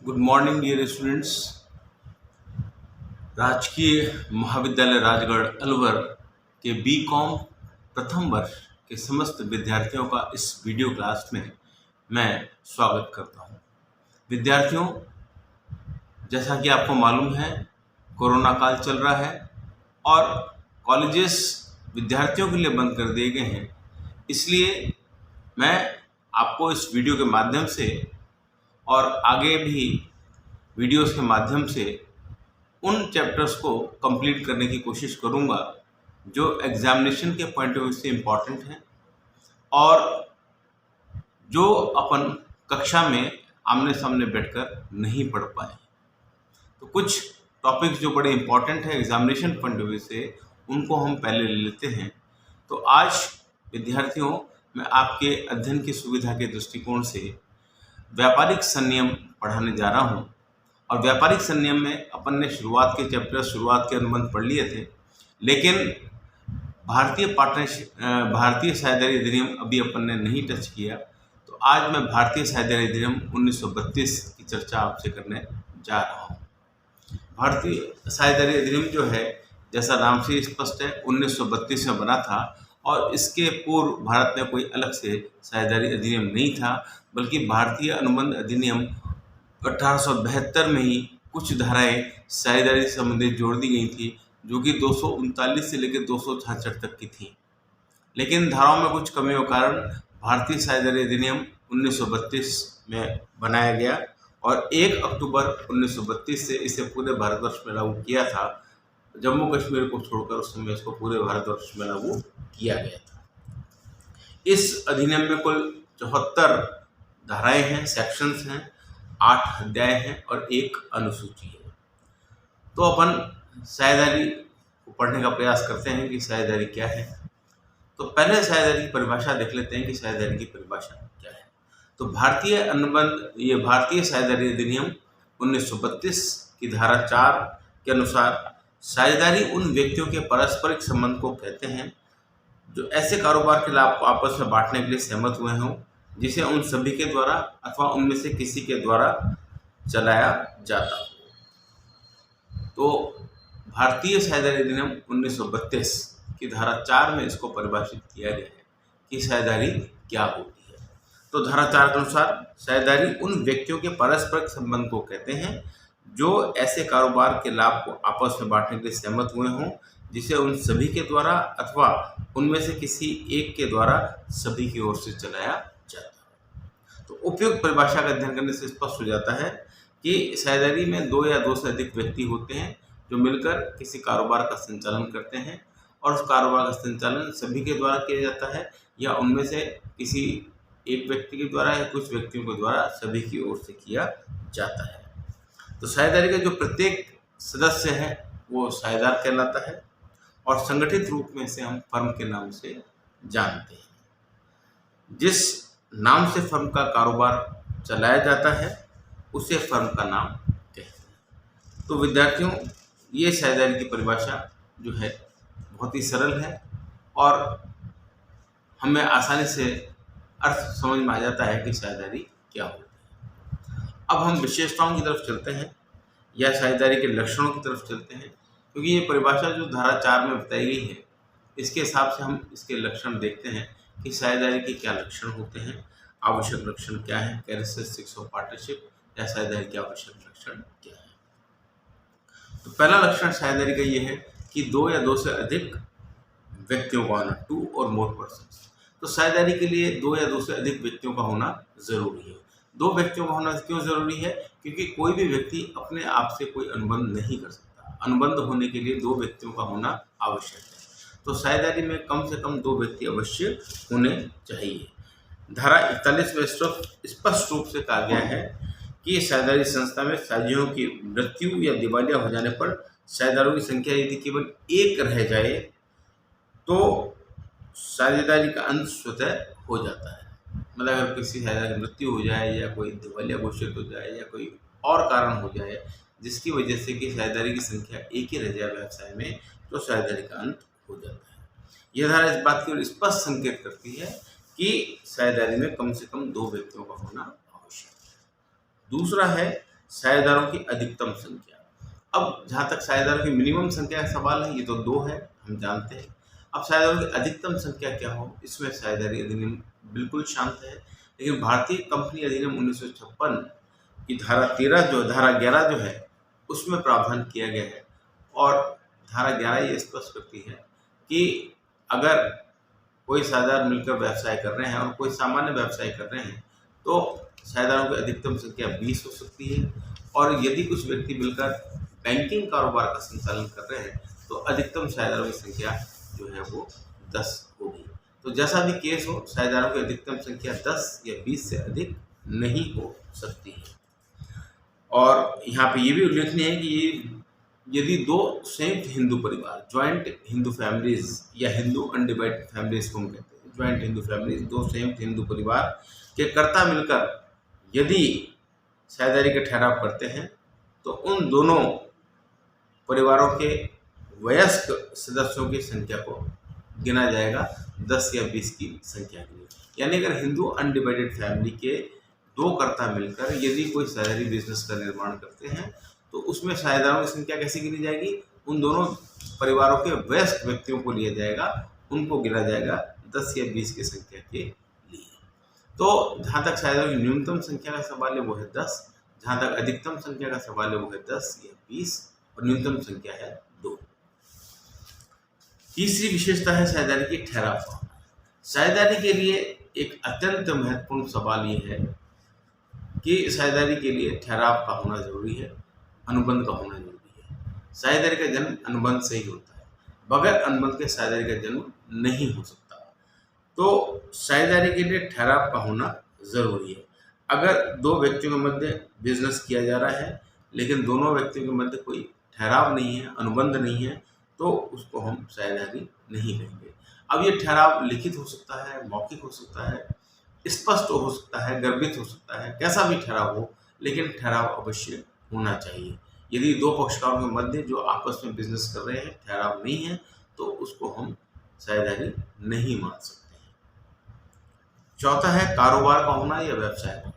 Good morning dear students. राजकीय महाविद्यालय राजगढ़ अलवर के बीकॉम प्रथम वर्ष के समस्त विद्यार्थियों का इस वीडियो क्लास में मैं स्वागत करता हूं। विद्यार्थियों, जैसा कि आपको मालूम है, कोरोना काल चल रहा है और कॉलेजेस विद्यार्थियों के लिए बंद कर दिए गए हैं। इसलिए मैं आपको इस वीडियो के माध्यम से और आगे भी वीडियोस के माध्यम से उन चैप्टर्स को कंप्लीट करने की कोशिश करूंगा जो एग्जामिनेशन के पॉइंट ऑफ व्यू से इम्पॉर्टेंट हैं और जो अपन कक्षा में आमने सामने बैठकर नहीं पढ़ पाए। तो कुछ टॉपिक्स जो बड़े इम्पॉर्टेंट हैं एग्जामिनेशन पॉइंट ऑफ व्यू से, उनको हम पहले ले लेते हैं। तो आज विद्यार्थियों, मैं आपके अध्ययन की सुविधा के दृष्टिकोण से व्यापारिक संनियम पढ़ाने जा रहा हूं। और व्यापारिक संनियम में अपन ने शुरुआत के अनुबंध पढ़ लिए थे, लेकिन भारतीय साझेदारी अधिनियम अभी अपन ने नहीं टच किया। तो आज मैं भारतीय साझेदारी अधिनियम 1932 की चर्चा आपसे करने जा रहा हूँ। भारतीय साझेदारी अधिनियम जो है, जैसा नाम से स्पष्ट है, 1932 में बना था और इसके पूर्व भारत में कोई अलग से साझेदारी अधिनियम नहीं था, बल्कि भारतीय अनुबंध अधिनियम 1872 में ही कुछ धाराएं साझेदारी से संबंधित जोड़ दी गई थी, जो कि 239 से लेकर 266 तक की थी। लेकिन धाराओं में कुछ कमियों के कारण भारतीय साझेदारी अधिनियम 1932 में बनाया गया और 1 अक्टूबर 1932 से इसे पूरे भारतवर्ष में लागू किया था। जम्मू कश्मीर को छोड़कर उस समय इसको पूरे भारतवर्ष में लागू किया गया था। इस अधिनियम में कुल 74 धाराएं हैं, सेक्शंस हैं, 8 अध्याय हैं और 1 अनुसूची है। तो अपन साझेदारी को पढ़ने का प्रयास करते हैं कि साझेदारी क्या है। तो पहले साझेदारी की परिभाषा देख लेते हैं कि साझेदारी की परिभाषा क्या है। तो भारतीय साझेदारी अधिनियम 1932 की धारा 4 के अनुसार साझेदारी उन व्यक्तियों के पारस्परिक संबंध को कहते हैं जो ऐसे कारोबार के लाभ को आपस में बांटने के लिए सहमत हुए हों, जिसे उन सभी के द्वारा अथवा उनमें से किसी के द्वारा चलाया जाता हो। तो भारतीय साझेदारी अधिनियम 1932 की धारा 4 में इसको परिभाषित किया गया है कि साझेदारी क्या होती है। तो धारा 4 के अनुसार साझेदारी उन व्यक्तियों के पारस्परिक संबंध को कहते हैं जो ऐसे कारोबार के लाभ को आपस में बांटने के लिए सहमत हुए हों, जिसे उन सभी के द्वारा अथवा उनमें से किसी एक के द्वारा सभी की ओर से चलाया जाता है। तो उपयुक्त परिभाषा का अध्ययन करने से स्पष्ट हो जाता है कि साझेदारी में 2 या 2 से अधिक व्यक्ति होते हैं जो मिलकर किसी कारोबार का संचालन करते हैं और उस कारोबार का संचालन सभी के द्वारा किया जाता है या उनमें से किसी एक व्यक्ति के द्वारा या कुछ व्यक्तियों के द्वारा सभी की ओर से किया जाता है। तो साझेदारी का जो प्रत्येक सदस्य है वो साझेदार कहलाता है और संगठित रूप में इसे हम फर्म के नाम से जानते हैं। जिस नाम से फर्म का कारोबार चलाया जाता है उसे फर्म का नाम कहते हैं। तो विद्यार्थियों, ये साझेदारी की परिभाषा जो है बहुत ही सरल है और हमें आसानी से अर्थ समझ में आ जाता है कि साझेदारी क्या होती है। अब हम विशेषताओं की तरफ चलते हैं या साझेदारी के लक्षणों की तरफ चलते हैं, क्योंकि ये परिभाषा जो धारा 4 में बताई गई है, इसके हिसाब से हम इसके लक्षण देखते हैं कि साझेदारी के क्या लक्षण होते हैं, आवश्यक लक्षण क्या है, कैरेक्टरिस्टिक्स ऑफ पार्टनरशिप, या साझेदारी के आवश्यक लक्षण क्या है। तो पहला लक्षण साझेदारी का ये है कि 2 या 2 से अधिक व्यक्तियों का होना, 2 और मोर पर्सन्स। तो साझेदारी के लिए 2 या 2 से अधिक व्यक्तियों का होना जरूरी है। 2 व्यक्तियों का होना क्यों जरूरी है? क्योंकि कोई भी व्यक्ति अपने आप से कोई अनुबंध नहीं कर सकता। अनुबंध होने के लिए 2 व्यक्तियों का होना आवश्यक है। तो साझेदारी में कम से कम 2 व्यक्ति अवश्य होने चाहिए। धारा 41 में स्पष्ट रूप से कहा गया है कि साझेदारी संस्था में साझियों की मृत्यु या दिवालिया हो जाने पर साझेदारों की संख्या यदि केवल 1 रह जाए तो साझेदारी का अंत स्वतः हो जाता है। मतलब अगर किसी साझेदार की मृत्यु हो जाए या कोई दिवालिया घोषित हो जाए या कोई और कारण हो जाए जिसकी वजह से कि साझेदारी की संख्या 1 ही रह जाए व्यवसाय में, तो साझेदारी का अंत हो जाता है। यह धारा इस बात की स्पष्ट संकेत करती है कि साझेदारी में कम से कम 2 व्यक्तियों का होना आवश्यक है। दूसरा है साझेदारों की अधिकतम संख्या। अब जहाँ तक साझेदारों की मिनिमम संख्या का सवाल है, ये तो 2 है, हम जानते हैं। अब साझेदारों की अधिकतम संख्या क्या हो, इसमें साझेदारी अधिनियम बिल्कुल शांत है। लेकिन भारतीय कंपनी अधिनियम 1956 की धारा 11 जो है, उसमें प्रावधान किया गया है। और धारा 11 ये स्पष्ट करती है कि अगर कोई साझेदार मिलकर व्यवसाय कर रहे हैं और कोई सामान्य व्यवसाय कर रहे हैं, तो साझेदारों की अधिकतम संख्या 20 हो सकती है। और यदि कुछ व्यक्ति मिलकर बैंकिंग कारोबार का संचालन कर रहे हैं, तो अधिकतम साझेदारों की संख्या जो है वो 10 होगी। तो जैसा भी केस हो, साझेदारों की अधिकतम संख्या 10 या 20 से अधिक नहीं हो सकती है। और यहाँ पे ये भी उल्लेखनीय है कि यदि 2 संयुक्त हिंदू परिवार, ज्वाइंट हिंदू फैमिलीज या हिंदू अनडिवाइडेड फैमिलीज को हम कहते हैं, ज्वाइंट हिंदू फैमिलीज, 2 संयुक्त हिंदू परिवार के कर्ता मिलकर यदि साझेदारी का ठहराव करते हैं, तो उन दोनों परिवारों के वयस्क सदस्यों की संख्या को गिना जाएगा 10 या 20 की संख्या के लिए। यानी अगर हिंदू अनडिवाइडेड फैमिली के 2 कर्ता मिलकर यदि कोई साझेदारी बिजनेस का निर्माण करते हैं, तो उसमें साझेदारों की संख्या कैसे गिनी जाएगी, उन दोनों परिवारों के वयस्क व्यक्तियों को लिया जाएगा, उनको गिना जाएगा 10 या 20 की संख्या के लिए। तो जहाँ तक साझेदारों की न्यूनतम संख्या का सवाल है वो है 10, जहाँ तक अधिकतम संख्या का सवाल है वो है 10 या 20, और न्यूनतम संख्या है 2। तीसरी विशेषता है साझेदारी की ठहराव। साझेदारी के लिए एक अत्यंत महत्वपूर्ण सवाल ये है कि साझेदारी के लिए ठहराव का होना जरूरी है, अनुबंध का होना जरूरी है। साझेदारी का जन्म अनुबंध से ही होता है, बगैर अनुबंध के साझेदारी का जन्म नहीं हो सकता। तो साझेदारी के लिए ठहराव का होना जरूरी है। अगर 2 व्यक्तियों के मध्य बिजनेस किया जा रहा है, लेकिन दोनों व्यक्तियों के मध्य कोई ठहराव नहीं है, अनुबंध नहीं है, तो उसको हम साझेदारी नहीं कहेंगे। अब ये ठहराव लिखित हो सकता है, मौखिक हो सकता है, स्पष्ट हो सकता है, गर्भित हो सकता है, कैसा भी ठहराव हो, लेकिन ठहराव अवश्य होना चाहिए। यदि 2 पक्षकारों के मध्य जो आपस में बिजनेस कर रहे हैं ठहराव नहीं है, तो उसको हम साझेदारी नहीं मान सकते हैं। चौथा है कारोबार का होना या व्यवसाय का।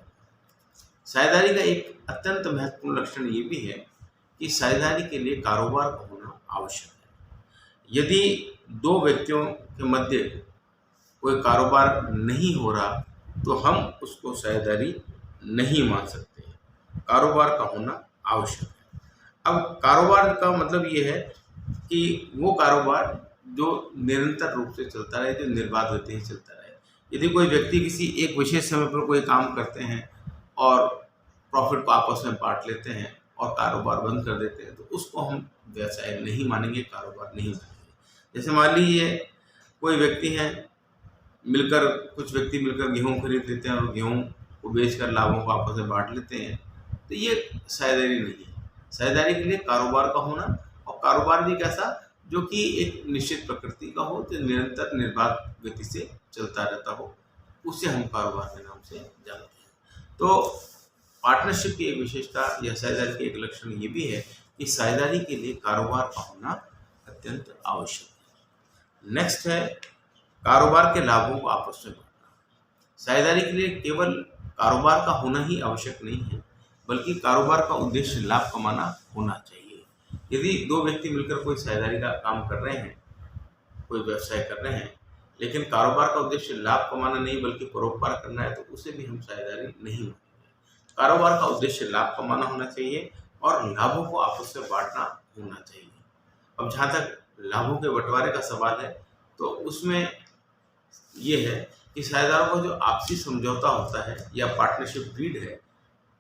साझेदारी का एक अत्यंत महत्वपूर्ण लक्षण ये भी है कि साझेदारी के लिए कारोबार का होना आवश्यक है। यदि 2 व्यक्तियों के मध्य कोई कारोबार नहीं हो रहा, तो हम उसको साझेदारी नहीं मान सकते। कारोबार का होना आवश्यक है। अब कारोबार का मतलब ये है कि वो कारोबार जो निरंतर रूप से चलता रहे, जो निर्बाध होते ही चलता रहे। यदि कोई व्यक्ति किसी एक विशेष समय पर कोई काम करते हैं और प्रॉफिट को आपस में बांट लेते हैं और कारोबार बंद कर देते हैं, तो उसको हम व्यवसाय नहीं मानेंगे, कारोबार नहीं मानेंगे। जैसे मान लीजिए कोई व्यक्ति है, कुछ व्यक्ति मिलकर गेहूँ खरीद लेते हैं और गेहूँ को बेचकर लाभों को आपस में बांट लेते हैं, तो ये साझेदारी नहीं है। साझेदारी के लिए कारोबार का होना, और कारोबार भी कैसा, जो कि एक निश्चित प्रकृति का हो, जो निरंतर निर्बाध गति से चलता रहता हो, उसे हम कारोबार के नाम से जानते हैं। तो पार्टनरशिप की एक विशेषता या साझेदारी के एक लक्षण ये भी है कि साझेदारी के लिए कारोबार का होना अत्यंत आवश्यक है। नेक्स्ट है कारोबार के लाभों को आपस में बांटना। साझेदारी के लिए केवल कारोबार का होना ही आवश्यक नहीं है, बल्कि कारोबार का उद्देश्य लाभ कमाना होना चाहिए। यदि 2 व्यक्ति मिलकर कोई साझेदारी का काम कर रहे हैं, कोई व्यवसाय कर रहे हैं, लेकिन कारोबार का उद्देश्य लाभ कमाना नहीं बल्कि परोपकार करना है, तो उसे भी हम साझेदारी नहीं मानेंगे। कारोबार का उद्देश्य लाभ कमाना होना चाहिए और लाभों को आपस में बांटना होना चाहिए। अब जहाँ तक लाभों के बंटवारे का सवाल है, तो उसमें ये है कि साझेदारों का जो आपसी समझौता होता है या पार्टनरशिप डीड है,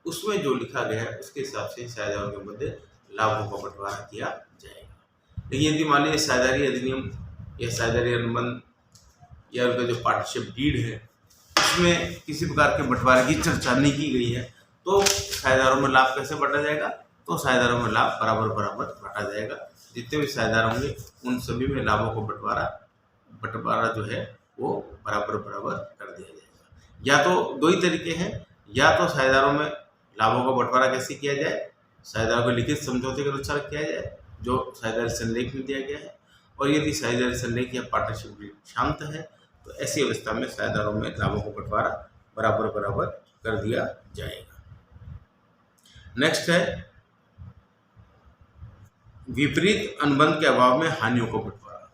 उसमें जो लिखा गया है उसके हिसाब से साझेदारों के मध्य लाभों का बंटवारा किया जाएगा। लेकिन यदि मान लीजिए साझेदारी अधिनियम या साझेदारी अनुबंध या उनका जो पार्टनरशिप डीड है, उसमें किसी प्रकार के बंटवारे की चर्चा नहीं की गई है, तो साझेदारों में लाभ कैसे बांटा जाएगा? तो साझेदारों में लाभ बराबर बराबर बांटा जाएगा। जितने भी साझेदार होंगे उन सभी में लाभों को बंटवारा जो है वो बराबर बराबर कर दिया जाएगा। या तो 2 ही तरीके हैं, या तो साझेदारों में लाभों का बंटवारा कैसे किया जाए, साझेदारों को लिखित समझौते के अनुसार किया जाए जो साझेदारी संलेख में दिया गया है, और यदि साझेदारी संलेख या पार्टनरशिप डीड शांत है, तो ऐसी अवस्था में साझेदारों में लाभों का बंटवारा बराबर बराबर कर दिया जाएगा। नेक्स्ट है विपरीत अनुबंध के अभाव में हानियों का बंटवारा।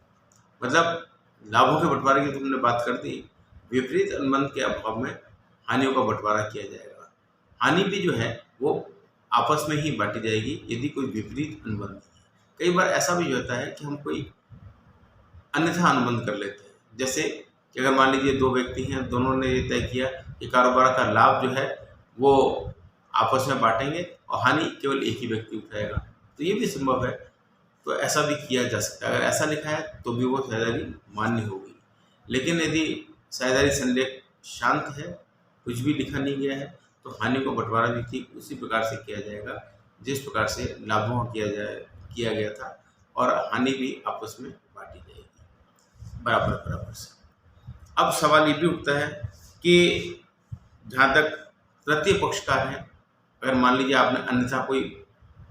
मतलब लाभों के बंटवारे की तुमने बात कर दी, विपरीत अनुबंध के अभाव में हानियों का बंटवारा किया जाएगा। हानि भी जो है वो आपस में ही बांटी जाएगी यदि कोई विपरीत अनुबंध नहीं है। कई बार ऐसा भी होता है कि हम कोई अन्यथा अनुबंध कर लेते हैं। जैसे कि अगर मान लीजिए दो व्यक्ति हैं, दोनों ने ये तय किया कि कारोबार का लाभ जो है वो आपस में बांटेंगे और हानि केवल एक ही व्यक्ति उठाएगा, तो ये भी संभव है। तो ऐसा भी किया जा सकता है। अगर ऐसा लिखा है तो भी वो साझेदारी मान्य होगी। लेकिन यदि साझेदारी संलेख शांत है, कुछ भी लिखा नहीं गया है, तो हानि को बंटवारा भी ठीक उसी प्रकार से किया जाएगा जिस प्रकार से लाभों का किया गया था, और हानि भी आपस में बांटी जाएगी बराबर बराबर से। अब सवाल ये भी उठता है कि जहाँ तक तृतीय पक्षकार है, अगर मान लीजिए आपने अन्यथा कोई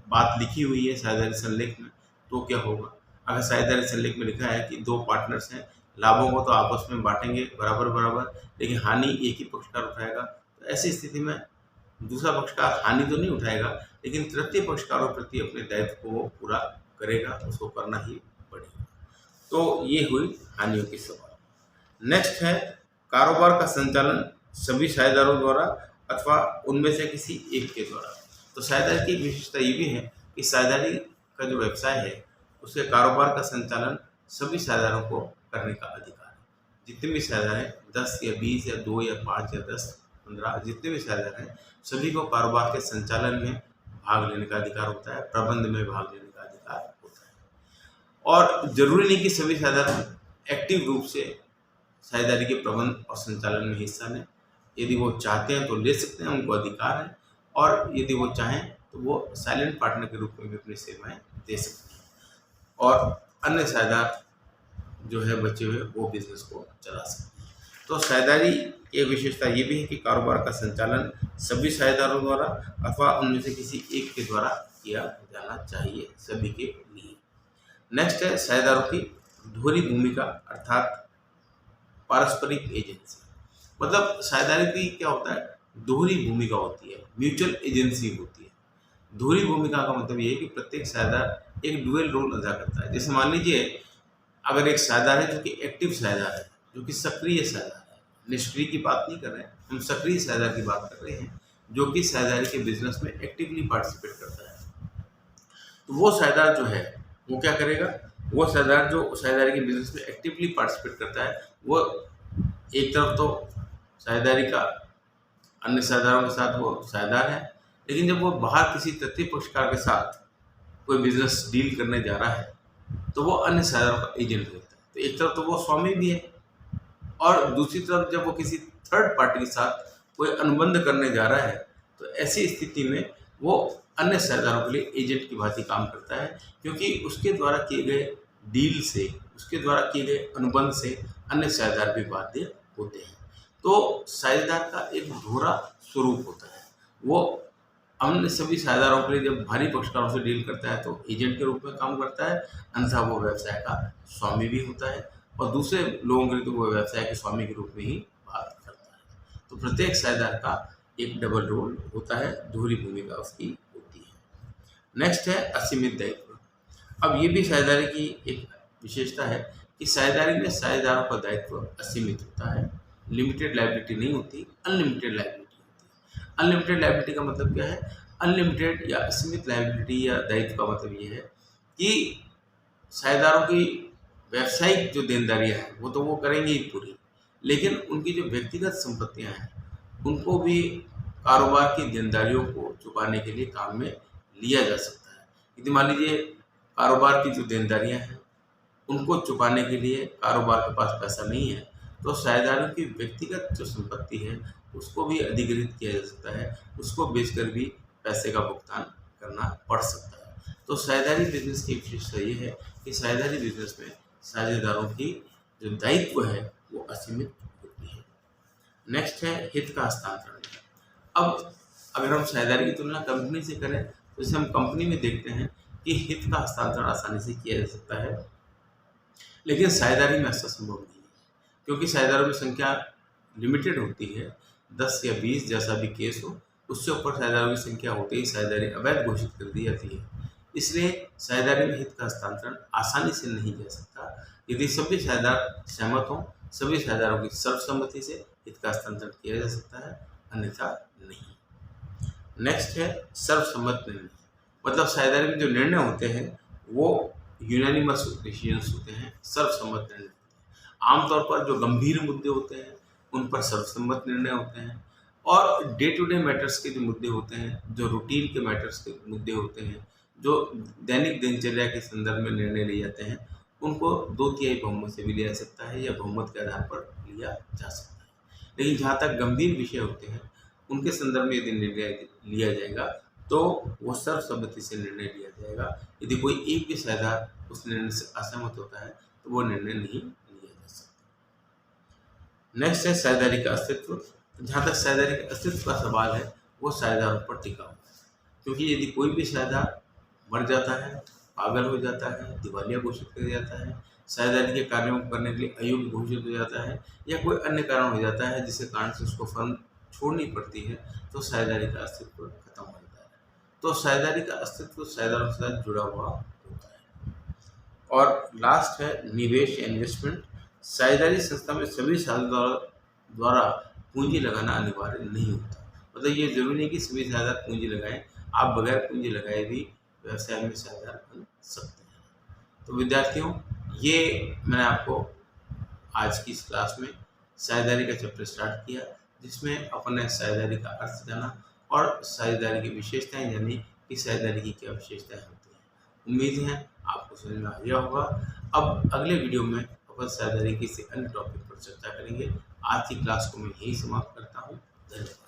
बात लिखी हुई है साझेदारी संलेख में, तो क्या होगा। अगर साझेदारी संलेख में लिखा है कि दो पार्टनर्स हैं, लाभों को तो आपस में बांटेंगे बराबर बराबर, लेकिन हानि एक ही पक्षकार उठाएगा, तो ऐसी स्थिति में दूसरा पक्षकार हानि तो नहीं उठाएगा, लेकिन तृतीय पक्षकारों प्रति अपने दायित्व को वो पूरा करेगा, उसको करना ही पड़ेगा। तो ये हुई हानियों की सवाल। नेक्स्ट है कारोबार का संचालन सभी साझेदारों द्वारा अथवा उनमें से किसी एक के द्वारा। तो साझेदारी की विशेषता ये भी है कि साझेदारी का जो व्यवसाय है उसके कारोबार का संचालन सभी साझेदारों को करने का अधिकार है। जितने भी साझेदार हैं, 10 या 20 या 2 या 5 या 10 15 जितने भी साझेदार हैं, सभी को कारोबार के संचालन में भाग लेने का अधिकार होता है, प्रबंध में भाग लेने का अधिकार होता है। और जरूरी नहीं कि सभी साझेदार एक्टिव रूप से साझेदारी के प्रबंध और संचालन में हिस्सा लें। यदि वो चाहते हैं तो ले सकते हैं, उनको अधिकार है, और यदि वो चाहें तो वो साइलेंट पार्टनर के रूप में भी अपनी सेवाएं दे सकते हैं, और अन्य साझेदार जो है बचे हुए वो बिजनेस को चला सकते हैं। तो साझेदारी की विशेषता ये भी है कि कारोबार का संचालन सभी साझेदारों द्वारा अथवा उनमें से किसी एक के द्वारा किया जाना चाहिए, सभी के लिए। नेक्स्ट है साझेदारों की दोहरी भूमिका अर्थात पारस्परिक एजेंसी। मतलब साझेदारी की क्या होता है, दोहरी भूमिका होती है, म्यूचुअल एजेंसी होती है। दोहरी भूमिका का मतलब ये है कि प्रत्येक साझेदार एक डुअल रोल अदा करता है। जैसे मान लीजिए अगर एक साझेदार है जो कि एक्टिव साझेदार है, जो कि सक्रिय साझेदार है, निष्क्रिय की बात नहीं कर रहे हैं, हम सक्रिय साझेदार की बात कर रहे हैं, जो कि साझेदारी के बिजनेस में एक्टिवली पार्टिसिपेट करता है। तो वो साझेदार जो है वो क्या करेगा, वो साझेदार जो साझेदारी के बिजनेस में एक्टिवली पार्टिसिपेट करता है, वो एक तरफ तो साझेदारी का अन्य साझेदारों के साथ वो साझेदार है, लेकिन जब वो बाहर किसी तृतीय पक्षकार के साथ कोई बिजनेस डील करने जा रहा है तो वो अन्य साझेदारों का एजेंट होता है। तो एक तरफ तो वो स्वामी भी है, और दूसरी तरफ जब वो किसी थर्ड पार्टी के साथ कोई अनुबंध करने जा रहा है तो ऐसी स्थिति में वो अन्य साझेदारों के लिए एजेंट की भांति काम करता है, क्योंकि उसके द्वारा किए गए डील से, उसके द्वारा किए गए अनुबंध से अन्य साझेदार भी बाध्य होते हैं। तो साझेदार का एक दोहरा स्वरूप होता है। वो अन्य सभी साझेदारों के लिए जब भारी पक्षकारों से डील करता है तो एजेंट के रूप में काम करता है, अन्यथा वो व्यवसाय का स्वामी भी होता है, और दूसरे लोगों के लिए तो वो व्यवसाय के स्वामी के रूप में ही बात करता है। तो प्रत्येक साझेदार का एक डबल रोल होता है, दोहरी भूमिका उसकी होती है। नेक्स्ट है असीमित दायित्व। अब ये भी साझेदारी की एक विशेषता है कि साझेदारी में साझेदारों का दायित्व असीमित होता है, लिमिटेड लायबिलिटी नहीं होती, अनलिमिटेड लायबिलिटी होती है। अनलिमिटेड लायबिलिटी का मतलब क्या है, अनलिमिटेड या असीमित लायबिलिटी या दायित्व का मतलब ये है कि साझेदारों की व्यावसायिक जो देनदारियां हैं वो तो वो करेंगे ही पूरी, लेकिन उनकी जो व्यक्तिगत संपत्तियां हैं उनको भी कारोबार की देनदारियों को चुकाने के लिए काम में लिया जा सकता है। यदि मान लीजिए कारोबार की जो देनदारियां हैं उनको चुकाने के लिए कारोबार के पास पैसा नहीं है, तो साझेदारों की व्यक्तिगत जो संपत्ति है उसको भी अधिग्रहित किया जा सकता है, उसको बेचकर भी पैसे का भुगतान करना पड़ सकता है। तो साझेदारी बिजनेस की विशेषता ये है कि साझेदारी बिजनेस में साझेदारों की जो दायित्व है वो असीमित होती है। नेक्स्ट है हित का हस्तांतरण। अब अगर हम साझेदारी की तुलना कंपनी से करें तो जैसे हम कंपनी में देखते हैं कि हित का हस्तांतरण आसानी से किया जा सकता है, लेकिन साझेदारी में ऐसा संभव नहीं है, क्योंकि साझेदारों की संख्या लिमिटेड होती है, 10 या 20 जैसा भी केस हो, उससे ऊपर साझेदारों की संख्या होते ही साझेदारी अवैध घोषित कर दी जाती है। इसलिए साझेदारी में हित का हस्तांतरण आसानी से नहीं जा सकता। यदि सभी साझेदार सहमत हों, सभी साझेदारों की सर्वसम्मति से हित का हस्तांतरण किया जा सकता है, अन्यथा नहीं। नेक्स्ट है सर्वसम्मत निर्णय। मतलब साझेदारी में जो निर्णय होते हैं वो यूनानिमस डिसीजंस होते हैं, सर्वसम्मत निर्णय होते हैं। आमतौर पर जो गंभीर मुद्दे होते हैं उन पर सर्वसम्मत निर्णय होते हैं, और डे टू डे मैटर्स के जो मुद्दे होते हैं, जो रूटीन के मैटर्स के मुद्दे होते हैं, जो दैनिक दिनचर्या के संदर्भ में निर्णय लिए जाते हैं, उनको 2/3 बहुमत से भी लिया जा सकता है या बहुमत के आधार पर लिया जा सकता है। लेकिन जहाँ तक गंभीर विषय होते हैं उनके संदर्भ में यदि निर्णय लिया जाएगा तो वो सर्वसम्मति से निर्णय लिया जाएगा। यदि कोई एक भी साझेदार उस निर्णय से असहमत होता है तो वो निर्णय नहीं लिया जा सकता। नेक्स्ट है साझेदारी का अस्तित्व। जहाँ तक साझेदारी के अस्तित्व का सवाल है वो साझेदारों पर टिका हुआ है, क्योंकि यदि कोई भी साझेदार मर जाता है, पागल हो जाता है, दिवालिया घोषित कर जाता है, साझेदारी के कार्यों को करने के लिए अयोग्य घोषित हो जाता है, या कोई अन्य कारण हो जाता है जिसके कारण से उसको फर्म छोड़नी पड़ती है, तो साझेदारी का अस्तित्व खत्म हो जाता है। तो साझेदारी का अस्तित्व साझेदारों के साथ जुड़ा हुआ होता है। और लास्ट है निवेश या इन्वेस्टमेंट। साझेदारी संस्था में सभी साझेदारों द्वारा पूंजी लगाना अनिवार्य नहीं होता। मतलब ये जरूरी नहीं कि सभी साझेदार पूंजी लगाएं, आप बगैर पूंजी लगाए भी व्यवसाय में साझेदार बन सकते हैं। तो विद्यार्थियों, ये मैंने आपको आज की इस क्लास में साझेदारी का चैप्टर स्टार्ट किया, जिसमें अपन ने साझेदारी का अर्थ जाना और साझेदारी की विशेषताएं जानी कि साझेदारी की क्या विशेषताएं होती हैं। उम्मीद है आपको समझ में आ गया होगा। अब अगले वीडियो में अपन साझेदारी किसी अन्य टॉपिक पर चर्चा करेंगे। आज की क्लास को मैं यही समाप्त करता हूँ। धन्यवाद।